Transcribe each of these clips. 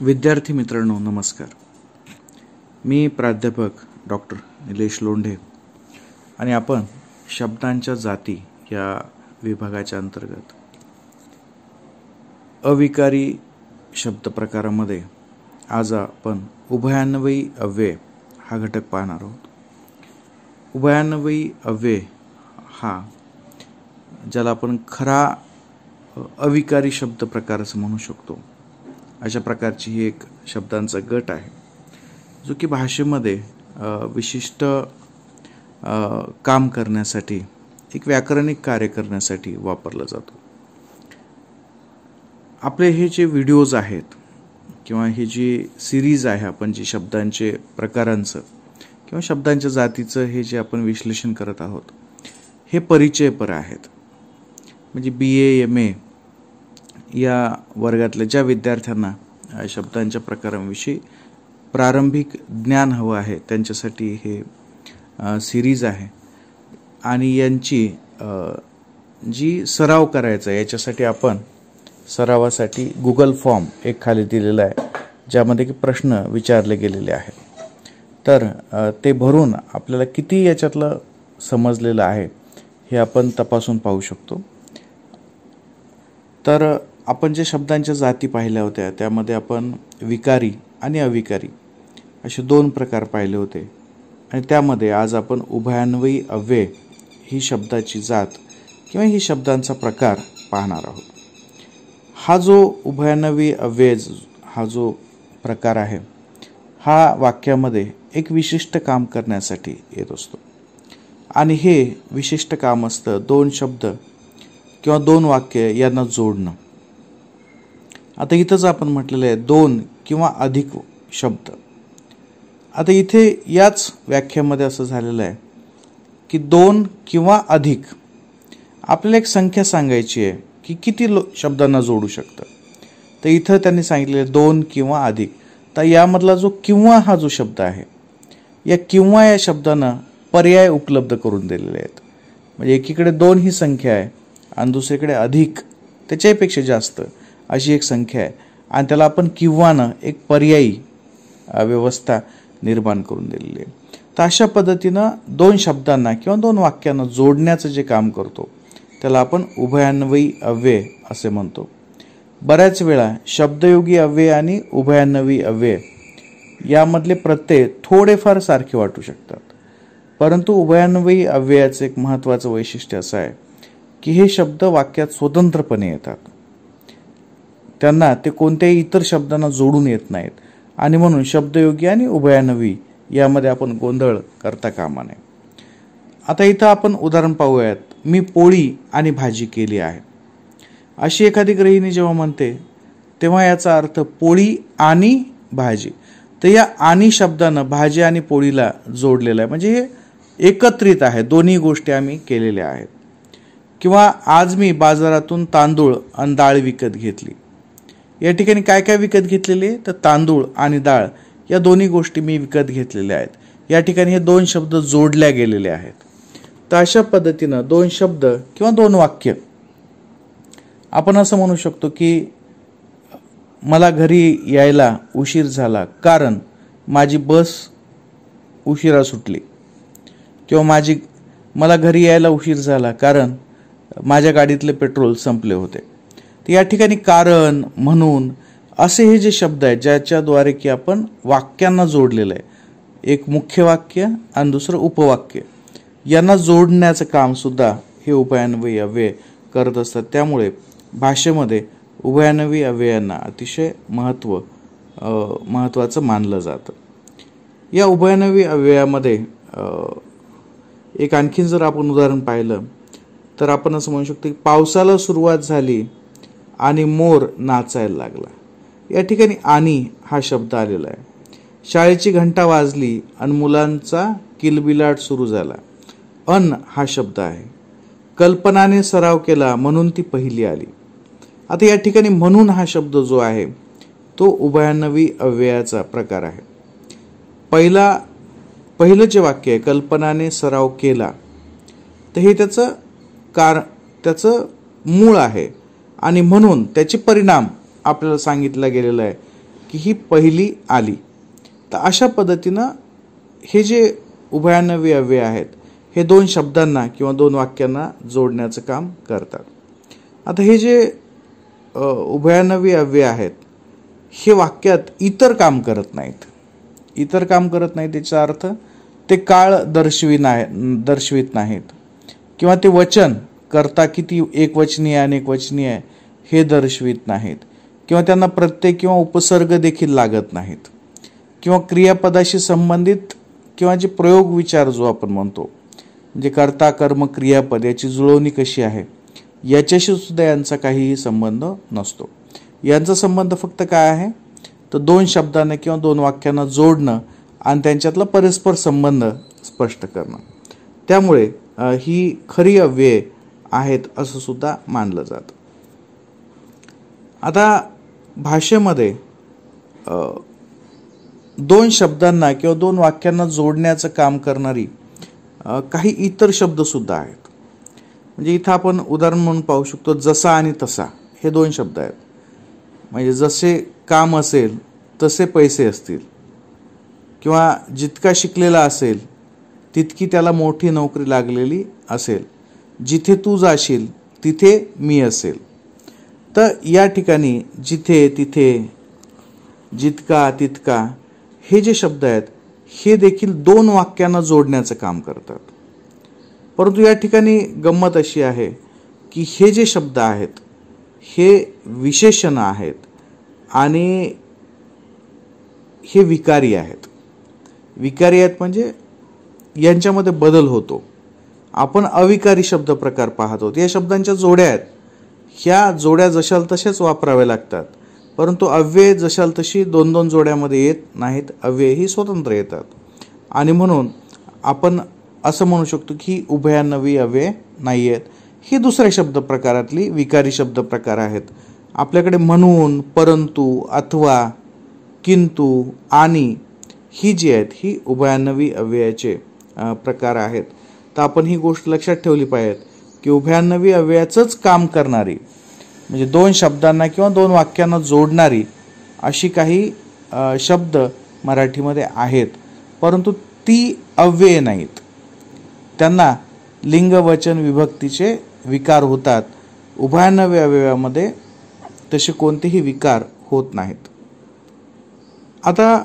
विद्यार्थी मित्रांनो नमस्कार. मी प्राध्यापक डॉक्टर निलेश लोंढे आणि आपण शब्दांच्या जाती या विभागाच्या अंतर्गत अविकारी शब्द प्रकारामध्ये आज आपण उभयान्वयी अव्यय हा घटक पाहणार आहोत. उभयान्वयी अव्यय हा ज्याला आपण खरा अविकारी शब्द प्रकार असं म्हणू शकतो, अशा प्रकारची ही एक शब्दांचा गट आहे जो की भाषेमध्ये विशिष्ट काम करण्यासाठी, एक व्याकरणिक कार्य करण्यासाठी वापरला जातो. आपले हे जे व्हिडिओज आहेत किंवा ही जी सिरीज आहे, आपण जी शब्दांचे प्रकारांचं किंवा शब्दांच्या जातीचं हे जे आपण विश्लेषण करत आहोत, हे परिचयपर आहेत. म्हणजे BA MA या वर्गातल्या ज्या विद्यार्थ्यांना शब्दांच्या प्रकारांविषयी प्रारंभिक ज्ञान हवं आहे त्यांच्यासाठी हे सिरीज आहे. आणि यांची जी सराव करायचा आहे याच्यासाठी आपण सरावासाठी गुगल फॉर्म एक खाली दिलेला आहे, ज्यामध्ये की प्रश्न विचारले गेलेले आहेत. तर ते भरून आपल्याला किती याच्यातलं समजलेलं आहे हे आपण तपासून पाहू शकतो. तर आपण जे शब्दांच्या जाती पाहिल्या होत्या त्यामध्ये आपण विकारी आणि अविकारी असे दोन प्रकार पाहिले होते आणि त्यामध्ये आज आपण उभयान्वयी अव्यय ही शब्दाची जात किंवा ही शब्दांचा प्रकार पाहणार आहोत. हा जो उभयान्वयी अव्यय हा जो प्रकार आहे हा वाक्यामध्ये एक विशिष्ट काम करण्यासाठी येत असतो आणि हे विशिष्ट काम असतं दोन शब्द किंवा दोन वाक्य यांना जोडणं. आता इथंच आपण म्हटलेलं आहे दोन किंवा अधिक शब्द. आता इथे याच व्याख्यामध्ये असं झालेलं आहे की दोन किंवा अधिक आपल्याला एक संख्या सांगायची आहे की किती शब्दांना जोडू शकतं. तर इथं त्यांनी सांगितलेलं दोन किंवा अधिक. तर यामधला जो किंवा हा जो शब्द आहे, या किंवा या शब्दांना पर्याय उपलब्ध करून दिलेले आहेत. म्हणजे एकीकडे दोन ही संख्या आहे आणि दुसरीकडे अधिक त्याच्यापेक्षा जास्त अशी एक संख्या आहे आणि त्याला आपण किंवानं एक पर्यायी व्यवस्था निर्माण करून दिलेली आहे. तर अशा पद्धतीनं दोन शब्दांना किंवा दोन वाक्यांना जोडण्याचं जे काम करतो त्याला आपण उभयान्वयी अव्यय असे म्हणतो. बऱ्याच वेळा शब्दयोगी अव्यय आणि उभयान्वयी अव्यय यामधले प्रत्यय थोडेफार सारखे वाटू शकतात, परंतु उभयान्वयी अव्ययाचं एक महत्त्वाचं वैशिष्ट्य असं आहे की हे शब्द वाक्यात स्वतंत्रपणे येतात. त्यांना ते कोणत्याही इतर शब्दांना जोडून येत नाहीत आणि म्हणून शब्दयोगी आणि उभयान्वयी यामध्ये आपण गोंधळ करता कामा नये. आता इथं आपण उदाहरण पाहूयात. मी पोळी आणि भाजी केली आहे अशी एखादी गृहिणी जेव्हा म्हणते तेव्हा याचा अर्थ पोळी आणि भाजी. तर या आणि शब्दानं भाजी आणि पोळीला जोडलेलं आहे, म्हणजे हे एकत्रित आहे, दोन्ही गोष्टी आम्ही केलेल्या आहेत. किंवा आज मी बाजारातून तांदूळ आणि डाळ विकत घेतली. या ठिकाणी काय काय विकत घेतलेले, तर तांदूळ आणि डाळ या दोन्ही गोष्टी मी विकत घेतलेल्या आहेत. या ठिकाणी हे दोन शब्द जोडल्या गेलेले आहेत. तर अशा पद्धतीनं दोन शब्द किंवा दोन वाक्य आपण असं म्हणू शकतो की मला घरी यायला उशीर झाला कारण माझी बस उशिरा सुटली, किंवा मला घरी यायला उशीर झाला कारण माझ्या गाडीतले पेट्रोल संपले होते. तर या ठिकाणी कारण, म्हणून असे हे जे शब्द आहेत ज्याच्याद्वारे की आपण वाक्यांना जोडलेलं आहे, एक मुख्य वाक्य आणि दुसरं उपवाक्य यांना जोडण्याचं काम सुद्धा हे उभयान्वयी अव्यय करत असतात. त्यामुळे भाषेमध्ये उभयान्वयी अव्ययांना अतिशय महत्त्वाचं मानलं जातं. या उभयान्वयी अव्ययामध्ये एक आणखीन जर आपण उदाहरण पाहिलं तर आपण असं म्हणू शकतो की पावसाला सुरुवात झाली आणि मोर नाचायला लागला. या ठिकाणी आणि हा शब्द आलेला आहे. शाळेची घंटा वाजली आणि मुलांचा किलबिलाट सुरू झाला. अन हा शब्द आहे. कल्पनाने सराव केला म्हणून ती पहिली आली. आता या ठिकाणी म्हणून हा शब्द जो आहे तो उभयान्वयी अव्ययाचा प्रकार आहे. पहिलं जे वाक्य आहे कल्पनाने सराव केला, तर हे त्याचं मूळ आहे आणि म्हणून त्याचे परिणाम आपल्याला सांगितला गेलेला आहे की ही पहिली आली. तर अशा पद्धतीनं हे जे उभयान्वयी अव्यय आहेत हे दोन शब्दांना किंवा दोन वाक्यांना जोडण्याचं काम करतात. आता हे जे उभयान्वयी अव्यय आहेत हे वाक्यात इतर काम करत नाहीत. इतर काम करत नाहीत याचा अर्थ ते काळ दर्शवित नाहीत किंवा ते वचन करता किती एकवचनीय अनेकवचनीय आहे हे दर्शवित नाहीत किंवा त्यांना प्रत्यय किंवा उपसर्ग देखील लागत नाहीत किंवा क्रियापदाशी संबंधित किंवा जे प्रयोग विचार जो आपण म्हणतो म्हणजे कर्ता कर्म क्रियापद याची जुळवणी कशी आहे याच्याशी सुद्धा यांचा काहीही संबंध नसतो. यांचा संबंध फक्त काय आहे तर दोन शब्दांना किंवा दोन वाक्यांना जोडणं आणि त्यांच्यातला परस्पर संबंध स्पष्ट करणं. त्यामुळे ही खरी अव्यय आहेत असं सुद्धा मानलं जातं. आता भाषेमध्ये दोन शब्दांना किंवा दोन वाक्यांना जोडण्याचं काम करणारी काही इतर शब्द सुद्धा आहेत. म्हणजे इथं आपण उदाहरण म्हणून पाहू शकतो जसा आणि तसा हे दोन शब्द आहेत. म्हणजे जसे काम असेल तसे पैसे असतील किंवा जितका शिकलेला असेल तितकी त्याला मोठी नोकरी लागलेली असेल. जिथे तू जाशील तिथे मी असेल. तर या ठिकाणी जिथे तिथे जितका तितका हे जे शब्द आहेत हे देखील दोन वाक्यांना जोडण्याचं काम करतात. परंतु या ठिकाणी गंमत अशी आहे की हे जे शब्द आहेत हे विशेषण आहेत आणि हे विकारी आहेत. विकारी आहेत म्हणजे यांच्यामध्ये बदल होतो. आपण अविकारी शब्द प्रकार पाहत आहोत. या शब्दांच्या जोड्या आहेत. ह्या जोड्या जशाल तशाच वापराव्या लागतात. परंतु अव्यय जशाल तशी दोन दोन जोड्यामध्ये येत नाहीत. अव्यय ही स्वतंत्र येतात आणि म्हणून आपण असं म्हणू शकतो की उभयान्वयी अव्यय नाही आहेत. ही दुसऱ्या शब्द प्रकारातली विकारी शब्द प्रकार आहेत. आपल्याकडे म्हणून परंतु अथवा किंतु आणि ही जी आहेत ही उभयान्वयी अव्ययाचे प्रकार आहेत. तर आपण ही गोष्ट लक्षात ठेवली पाहिजे की उभयान्वयी अव्ययाचंच काम करणारी म्हणजे दोन शब्दांना किंवा दोन वाक्यांना जोडणारी अशी काही शब्द मराठीमध्ये आहेत. परंतु ती अव्यय नाहीत. त्यांना लिंग वचन विभक्तीचे विकार होतात. उभयान्वयी अव्ययामध्ये तसे कोणतेही विकार होत नाहीत. आता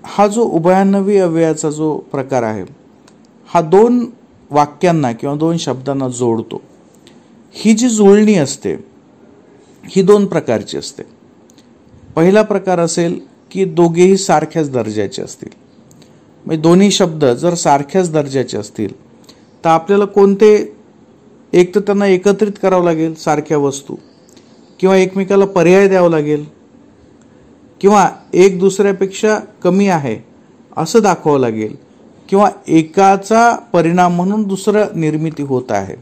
हा जो उभयान्वयी अव्ययाचा जो प्रकार आहे हा दोन वाक्यांना किंवा दोन शब्दांना जोडतो. ही जी जुळणी असते ही दोन प्रकारची असते. पहिला प्रकार असेल की दोघेही सारख्याच दर्जाचे असतील. म्हणजे दोन्ही शब्द जर सारख्याच दर्जाचे असतील तर आपल्याला कोणते एक तर त्यांना एकत्रित करावं लागेल सारख्या वस्तू किंवा एकमेकाला पर्याय द्यावा लागेल किंवा एक दुसऱ्यापेक्षा कमी आहे असं दाखवावं लागेल किंवा एकाचा परिणाम म्हणून दुसरं निर्मिती होत आहे.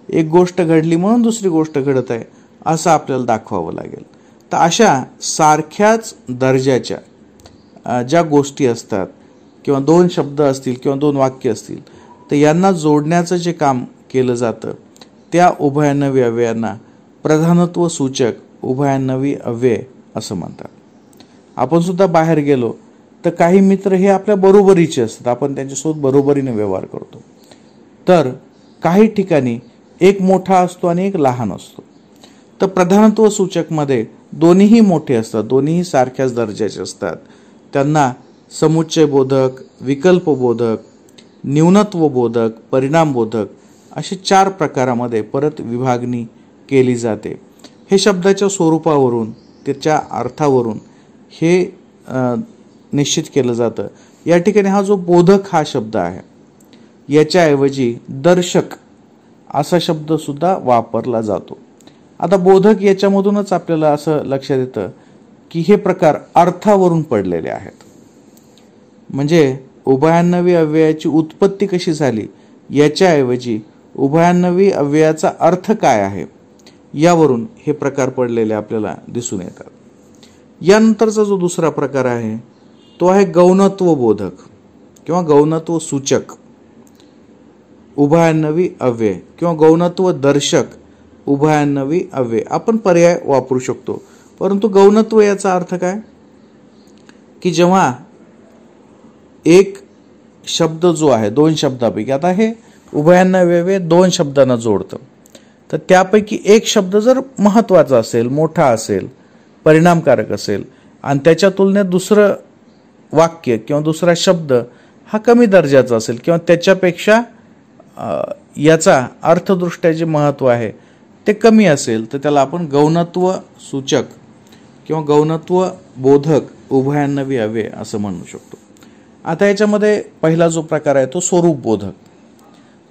एक गोष्ट घडली म्हणून दुसरी गोष्ट घडत आहे असं आपल्याला दाखवावं लागेल. तर अशा सारख्याच दर्जाच्या ज्या गोष्टी असतात किंवा दोन शब्द असतील किंवा दोन वाक्य असतील तर यांना जोडण्याचं जे काम केलं जातं त्या उभयान्वयी अव्ययांना प्रधानत्व सूचक उभयान्वयी अव्यय असं म्हणतात. आपण सुद्धा बाहेर गेलो तर काही मित्र हे आपल्या बरोबरीचे असतात. आपण त्यांच्यासोबत बरोबरीने व्यवहार करतो. तर काही ठिकाणी एक मोठा असतो आणि एक लहान असतो. तर प्रधानत्व सूचकमध्ये दोन्हीही मोठे असतात. दोन्हीही सारख्याच दर्जाचे असतात. त्यांना समुच्चय बोधक विकल्प बोधक न्यूनत्व बोधक परिणाम बोधक असे चार प्रकारामध्ये परत विभागणी केली जाते. हे शब्दाच्या स्वरूपावरून त्याच्या अर्थावरून हे निश्चित केलं जातं. या ठिकाणी हा जो बोधक हा शब्द आहे याच्याऐवजी दर्शक असा शब्द सुद्धा वापरला जातो. आता बोधक याच्यामधूनच आपल्याला असं लक्षात येतं की हे प्रकार अर्थावरून पडलेले आहेत. म्हणजे उभयान्वयी अव्ययाची उत्पत्ती कशी झाली याच्याऐवजी उभयान्वयी अव्ययाचा अर्थ काय आहे यावरून हे प्रकार पडलेले आपल्याला दिसून येतात. यानंतरचा जो दुसरा प्रकार आहे तो आहे गौणत्व बोधक किंवा गौणत्व सूचक उभयान्वयी अव्यय किंवा गौणत्व दर्शक उभयान्वयी अव्यय. आपण पर्याय वापरू शकतो. परंतु गौणत्व याचा अर्थ काय की जेव्हा एक शब्द जो आहे दोन शब्दापैकी, आता हे उभयान्वये दोन शब्दांना जोडतं, तर त्यापैकी एक शब्द जर महत्त्वाचा असेल, मोठा असेल, परिणामकारक असेल आणि त्याच्या तुलनेत दुसरं वाक्य किंवा दुसरा शब्द हा कमी दर्जाचा असेल किंवा त्याच्यापेक्षा याचा अर्थदृष्ट्या जे महत्त्व आहे ते कमी असेल, तर त्याला आपण गौणत्व सूचक किंवा गौणत्व बोधक उभयान्वयी अव्यय असं म्हणू शकतो. आता याच्यामध्ये पहिला जो प्रकार आहे तो स्वरूप बोधक.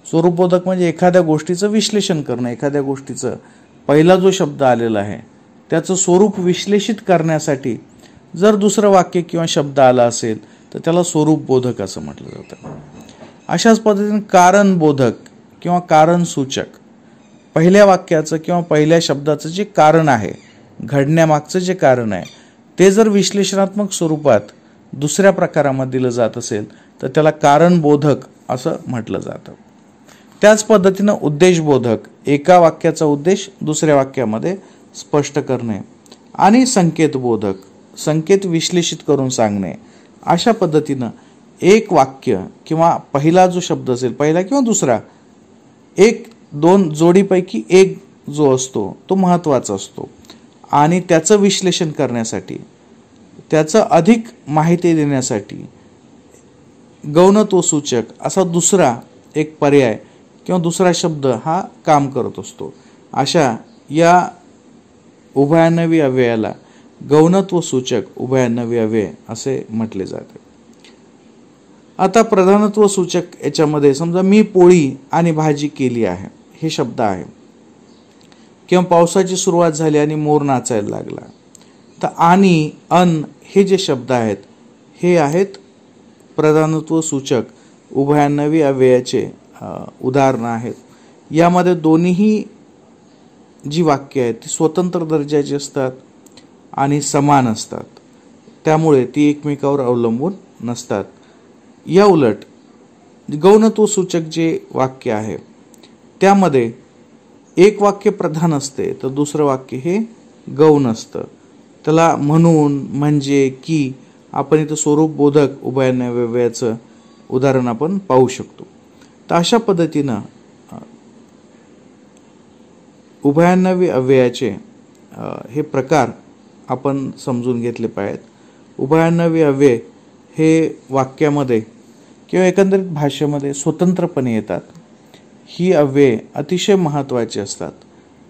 स्वरूप बोधक म्हणजे एखाद्या गोष्टीचं विश्लेषण करणं. एखाद्या गोष्टीचं पहिला जो शब्द आलेला आहे त्याचं स्वरूप विश्लेषित करण्यासाठी जर दुसरं वाक्य किंवा शब्द आला असेल तर त्याला स्वरूप बोधक असं म्हटलं जातं. अशाच पद्धतीने कारण बोधक किंवा कारण सूचक, पहिल्या वाक्याचं किंवा पहिल्या शब्दाचं जे कारण आहे, घडण्यामागचं जे कारण आहे, ते जर विश्लेषणात्मक स्वरूपात दुसऱ्या प्रकारामध्ये दिलं जात असेल तर त्याला कारण बोधक असं म्हटलं जातं. त्याच पद्धतीनं उद्देशबोधक, एका वाक्याचा उद्देश दुसऱ्या वाक्यामध्ये स्पष्ट करणे, आणि संकेतबोधक, संकेत विश्लेषित करून सांगणे. अशा पद्धतीनं एक वाक्य किंवा पहिला जो शब्द असेल, पहिला किंवा दुसरा, एक दोन जोडीपैकी एक जो असतो तो महत्त्वाचा असतो आणि त्याचं विश्लेषण करण्यासाठी, त्याचं अधिक माहिती देण्यासाठी गौणत्व सूचक असा दुसरा एक पर्याय किंवा दुसरा शब्द हा काम करत असतो. अशा या उभयान्वयी अव्ययाला गौणत्व सूचक उभयान्वयी अव्यय असे म्हटले जाते. आता प्रधानत्व सूचक याच्यामध्ये समजा मी पोळी आणि भाजी केली आहे हे शब्द आहे, किंवा पावसाची सुरुवात झाली आणि मोर नाचायला लागला, तर आणि अन हे जे शब्द आहेत हे आहेत प्रधानत्व सूचक उभयान्वयी अव्ययाचे उदाहरणं आहेत. यामध्ये दोन्हीही जी वाक्य आहेत ती स्वतंत्र दर्जाची असतात आणि समान असतात, त्यामुळे ती एकमेकावर अवलंबून नसतात. या उलट गौणत्व सूचक जे वाक्य आहे त्यामध्ये एक वाक्य प्रधान असते तर दुसरं वाक्य हे गौण असतं. त्याला म्हणून, म्हणजे, की आपण इथं स्वरूप बोधक उभयान्वयी अव्ययाचं उदाहरण आपण पाहू शकतो. तर अशा पद्धतीनं उभयान्वयी अव्ययाचे हे प्रकार आपण समजून घेतले पाहिजेत. उभयान्वयी अव्यय हे वाक्यामध्ये किंवा एकंदरीत भाषेमध्ये स्वतंत्रपणे येतात. ही अव्यय अतिशय महत्त्वाची असतात,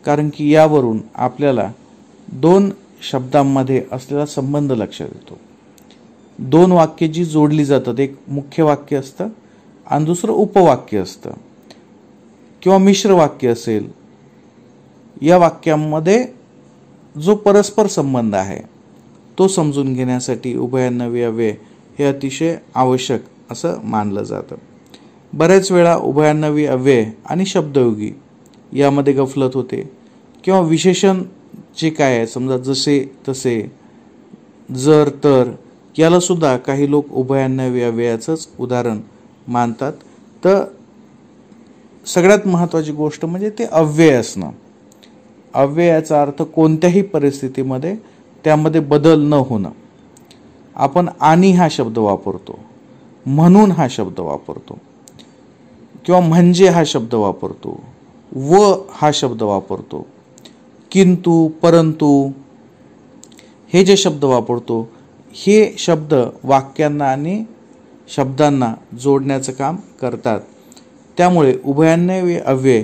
कारण की यावरून आपल्याला दोन शब्दांमध्ये असलेला संबंध लक्षात येतो. दोन वाक्य जी जोडली जातात, एक मुख्य वाक्य असतं आणि दुसरं उपवाक्य असतं किंवा मिश्र वाक्य असेल, या वाक्यांमध्ये जो परस्पर संबंध आहे तो समजून घेण्यासाठी उभयान्वयी अव्यय हे अतिशय आवश्यक असं मानलं जातं. बऱ्याच वेळा उभयान्वयी अव्यय आणि शब्दयोगी यामध्ये गफलत होते, किंवा विशेषण जे काय आहे समजा जसे तसे, जर तर, याला सुद्धा काही लोक उभयान्वयी अव्ययाचंच उदाहरण मानतात. तर सगळ्यात महत्त्वाची गोष्ट म्हणजे ते अव्यय असणं. अव्ययाचा अर्थ कोणत्याही परिस्थितीमध्ये त्यामध्ये बदल न होणं. आपण आणि हा शब्द वापरतो, म्हणून हा शब्द वापरतो, किंवा म्हणजे हा शब्द वापरतो, व हा शब्द वापरतो, किंतु, परंतु हे जे शब्द वापरतो हे शब्द वाक्यांना आणि शब्दांना जोडण्याचं काम करतात. त्यामुळे उभयान्वयी अव्यय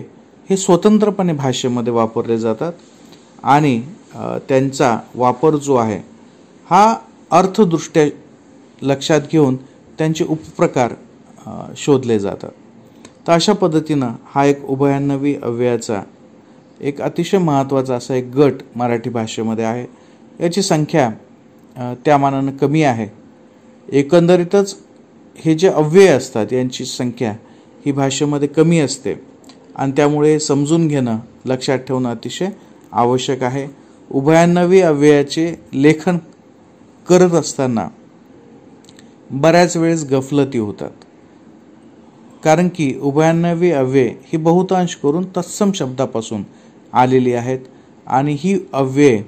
हे स्वतंत्रपणे भाषेमध्ये वापरले जातात आणि त्यांचा वापर जो आहे हा अर्थदृष्ट्या लक्षात घेऊन त्यांचे उपप्रकार शोधले जातात. तर अशा पद्धतीनं हा एक उभयान्वयी अव्ययाचा एक अतिशय महत्त्वाचा असा एक गट मराठी भाषेमध्ये आहे. याची संख्या त्या मानानं कमी आहे. एकंदरीतच हे जे अव्यय असतात यांची संख्या ही भाषेमध्ये कमी असते आणि त्यामुळे समजून घेणं, लक्षात ठेवणं अतिशय आवश्यक आहे. उभयान्वयी अव्ययाचे लेखन करत असताना बऱ्याच वेळेस गफलती होतात, कारण की उभयान्वयी अव्यय ही बहुतांश करून तत्सम शब्दापासून आलेली आहेत आणि ही अव्यय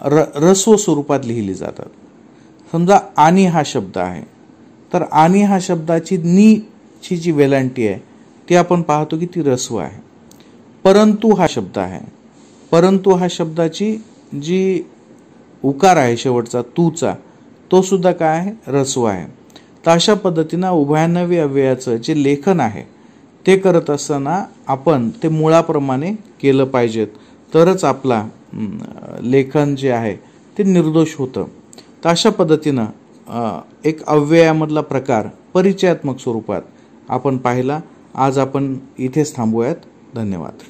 ऱ्हस्व स्वरूपात लिहिली जातात. समजा आणि हा शब्द आहे, तर आणि हा शब्दाची नी ची जी वेलांटी आहे ती आपण पाहतो की ती ऱ्हस्व आहे. परंतु हा शब्द आहे, परंतु हा शब्दाची जी उकार आहे शेवटचा तूचा, तो सुद्धा काय आहे, ऱ्हस्व आहे. तर अशा पद्धतीनं उभयान्वयी अव्ययाचं जे लेखन आहे ते करत असताना आपण ते मुळाप्रमाणे केलं पाहिजेत, तरच आपला लेखन जे आहे ते निर्दोष होतं. तर अशा पद्धतीनं एक अव्ययामधला प्रकार परिचयात्मक स्वरूपात आपण पाहिला. आज आपण इथेच थांबूयात. धन्यवाद.